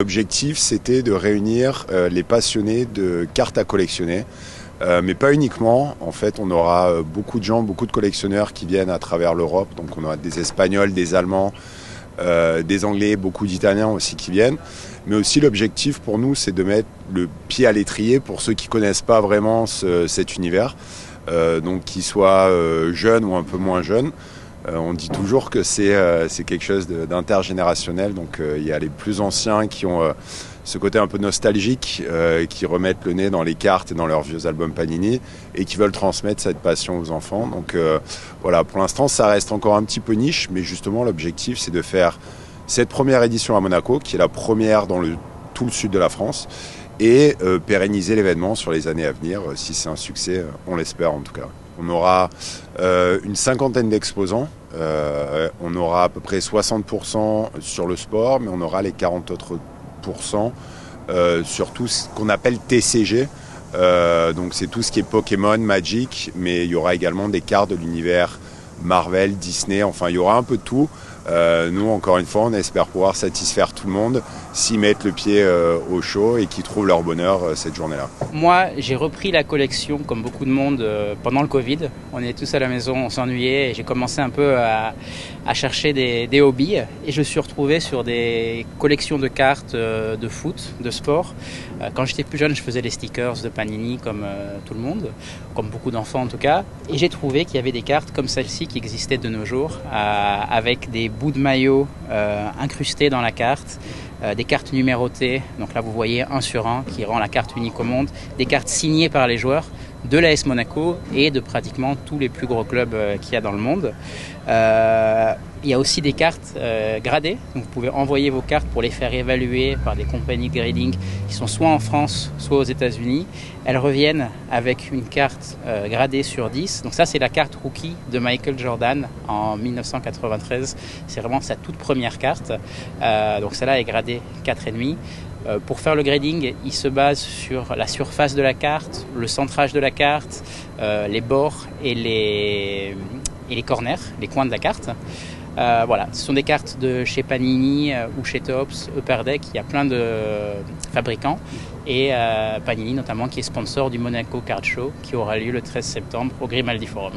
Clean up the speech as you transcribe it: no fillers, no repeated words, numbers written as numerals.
L'objectif, c'était de réunir les passionnés de cartes à collectionner, mais pas uniquement. En fait, on aura beaucoup de gens, beaucoup de collectionneurs qui viennent à travers l'Europe. Donc on aura des Espagnols, des Allemands, des Anglais, beaucoup d'Italiens aussi qui viennent. Mais aussi l'objectif pour nous, c'est de mettre le pied à l'étrier pour ceux qui ne connaissent pas vraiment cet univers, donc qu'ils soient jeunes ou un peu moins jeunes. On dit toujours que c'est quelque chose d'intergénérationnel, donc il y a les plus anciens qui ont ce côté un peu nostalgique, qui remettent le nez dans les cartes et dans leurs vieux albums Panini et qui veulent transmettre cette passion aux enfants. Donc voilà, pour l'instant ça reste encore un petit peu niche, mais justement l'objectif c'est de faire cette première édition à Monaco, qui est la première dans tout le sud de la France, et pérenniser l'événement sur les années à venir, si c'est un succès, on l'espère en tout cas. On aura une cinquantaine d'exposants, on aura à peu près 60% sur le sport, mais on aura les 40 autres pourcents sur tout ce qu'on appelle TCG. Donc c'est tout ce qui est Pokémon, Magic, mais il y aura également des cartes de l'univers Marvel, Disney, enfin il y aura un peu de tout. Nous, encore une fois, on espère pouvoir satisfaire tout le monde, s'y mettre le pied au chaud et qui trouvent leur bonheur cette journée-là. Moi, j'ai repris la collection, comme beaucoup de monde, pendant le Covid. On est tous à la maison, on s'ennuyait et j'ai commencé un peu à chercher des hobbies. Et je me suis retrouvé sur des collections de cartes de foot, de sport. Quand j'étais plus jeune, je faisais les stickers de Panini comme tout le monde, comme beaucoup d'enfants en tout cas. Et j'ai trouvé qu'il y avait des cartes comme celle-ci qui existaient de nos jours, avec des bouts de maillot incrustés dans la carte, des cartes numérotées, donc là vous voyez 1 sur 1 qui rend la carte unique au monde, des cartes signées par les joueurs de l'AS Monaco et de pratiquement tous les plus gros clubs qu'il y a dans le monde. Il y a aussi des cartes gradées, donc vous pouvez envoyer vos cartes pour les faire évaluer par des compagnies de grading qui sont soit en France, soit aux États-Unis. Elles reviennent avec une carte gradée sur 10. Donc ça, c'est la carte rookie de Michael Jordan en 1993. C'est vraiment sa toute première carte. Donc celle-là est gradée 4,5. Pour faire le grading, il se base sur la surface de la carte, le centrage de la carte, les bords et les corners, les coins de la carte. Voilà, ce sont des cartes de chez Panini ou chez Topps, Upper Deck, il y a plein de fabricants. Et Panini notamment qui est sponsor du Monaco Card Show qui aura lieu le 13 septembre au Grimaldi Forum.